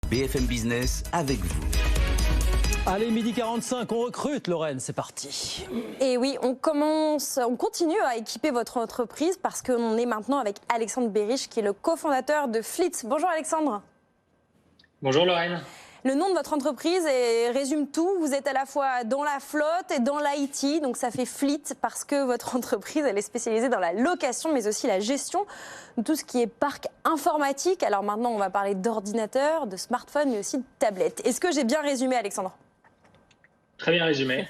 BFM Business avec vous. Allez, 12h45, on recrute, Lorraine, c'est parti. Et oui, on continue à équiper votre entreprise parce qu'on est maintenant avec Alexandre Berich, qui est le cofondateur de Fleet. Bonjour Alexandre. Bonjour Lorraine. Le nom de votre entreprise résume tout. Vous êtes à la fois dans la flotte et dans l'IT, donc ça fait Fleet parce que votre entreprise, elle est spécialisée dans la location, mais aussi la gestion de tout ce qui est parc informatique. Alors maintenant, on va parler d'ordinateurs, de smartphones, mais aussi de tablettes. Est-ce que j'ai bien résumé, Alexandre ? Très bien résumé,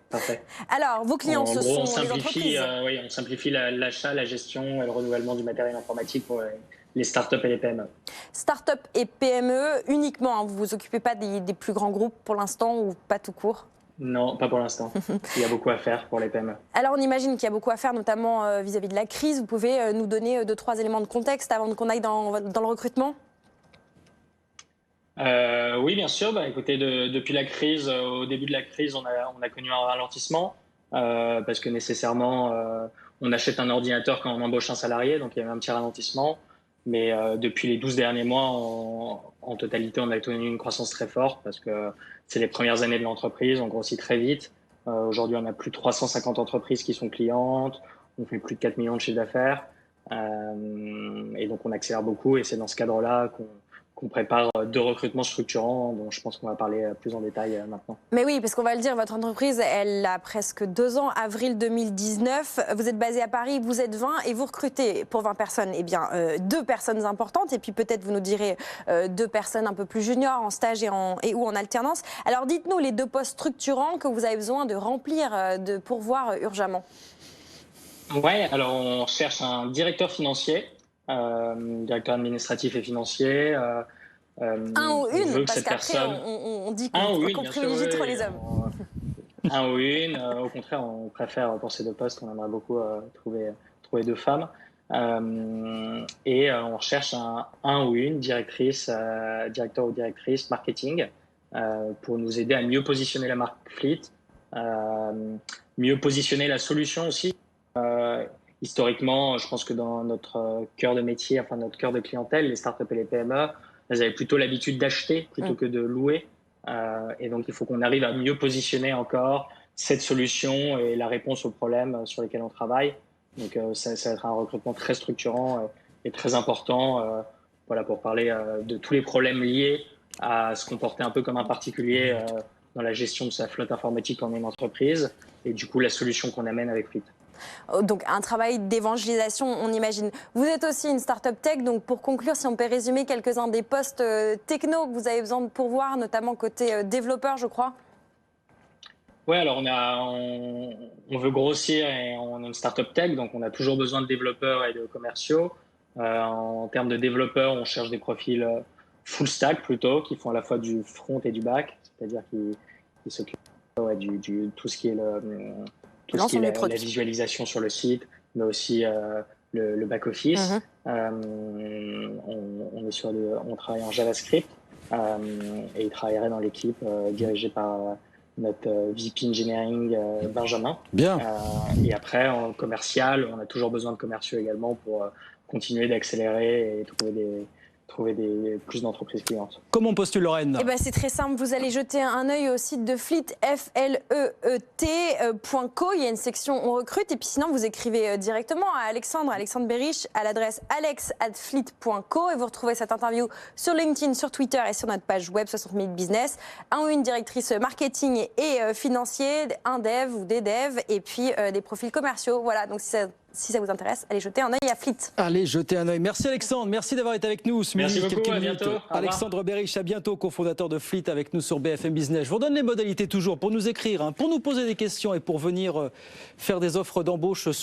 parfait. Alors, vos clients, ce sont les entreprises. On simplifie l'achat, la gestion et le renouvellement du matériel informatique pour les startups et les PME. Startups et PME uniquement, hein. Vous ne vous occupez pas des plus grands groupes pour l'instant ou pas tout court ? Non, pas pour l'instant. Il y a beaucoup à faire pour les PME. Alors, on imagine qu'il y a beaucoup à faire, notamment vis-à-vis de la crise. Vous pouvez nous donner 2-3 éléments de contexte avant qu'on aille dans le recrutement ? Oui, bien sûr. Écoutez, depuis la crise, au début de la crise, on a connu un ralentissement parce que nécessairement, on achète un ordinateur quand on embauche un salarié, donc il y a eu un petit ralentissement. Mais depuis les 12 derniers mois, en totalité, on a connu une croissance très forte parce que c'est les premières années de l'entreprise, on grossit très vite. Aujourd'hui, on a plus de 350 entreprises qui sont clientes, on fait plus de 4 millions de chiffres d'affaires. Et donc, on accélère beaucoup et c'est dans ce cadre-là qu'on prépare 2 recrutements structurants dont je pense qu'on va parler plus en détail maintenant. Mais oui, parce qu'on va le dire, votre entreprise, elle a presque 2 ans, avril 2019. Vous êtes basé à Paris, vous êtes 20 et vous recrutez pour 20 personnes, 2 personnes importantes et puis peut-être vous nous direz 2 personnes un peu plus juniors en stage et ou en alternance. Alors dites-nous les 2 postes structurants que vous avez besoin de remplir, de pourvoir urgemment. Ouais, alors on cherche un directeur financier. Directeur administratif et financier. Un ou une, parce qu'après on dit qu'on privilégie trop les hommes. Un ou une. Au contraire, on préfère pour ces 2 postes, on aimerait beaucoup trouver 2 femmes. Et on recherche un ou une directrice, directeur ou directrice marketing pour nous aider à mieux positionner la marque Fleet, mieux positionner la solution aussi. Historiquement, je pense que dans notre cœur de métier, enfin notre cœur de clientèle, les startups et les PME, elles avaient plutôt l'habitude d'acheter plutôt que de louer. Et donc, il faut qu'on arrive à mieux positionner encore cette solution et la réponse aux problèmes sur lesquels on travaille. Donc, ça va être un recrutement très structurant et très important pour parler de tous les problèmes liés à se comporter un peu comme un particulier dans la gestion de sa flotte informatique en une entreprise et du coup, la solution qu'on amène avec Fleet. Donc un travail d'évangélisation, on imagine. Vous êtes aussi une start-up tech, donc pour conclure, si on peut résumer quelques-uns des postes techno que vous avez besoin de pourvoir, notamment côté développeur, je crois. Oui, alors on veut grossir et on est une start-up tech, donc on a toujours besoin de développeurs et de commerciaux. En termes de développeurs, on cherche des profils full stack plutôt, qui font à la fois du front et du back, c'est-à-dire qui s'occupent du tout ce qui est la visualisation sur le site, mais aussi le back-office. On travaille en JavaScript et il travaillerait dans l'équipe dirigée par notre VP Engineering, Benjamin. Bien. Et après, en commercial, on a toujours besoin de commerciaux également pour continuer d'accélérer et trouver plus d'entreprises clientes. Comment on postule, Lorraine ? C'est très simple, vous allez jeter un œil au site de Fleet, fleet.co. Il y a une section on recrute et puis sinon vous écrivez directement à Alexandre Berich à l'adresse alex@fleet.co et vous retrouvez cette interview sur LinkedIn, sur Twitter et sur notre page web 60 minutes business. Un ou une directrice marketing et financier, un dev ou des devs et puis des profils commerciaux. Voilà, donc si ça vous intéresse, allez jeter un œil à Fleet. Allez jeter un œil. Merci Alexandre, merci d'avoir été avec nous. Merci beaucoup, à bientôt. Alexandre Berich, à bientôt, cofondateur de Fleet avec nous sur BFM Business. Je vous donne les modalités toujours pour nous écrire, pour nous poser des questions et pour venir faire des offres d'embauche sur notre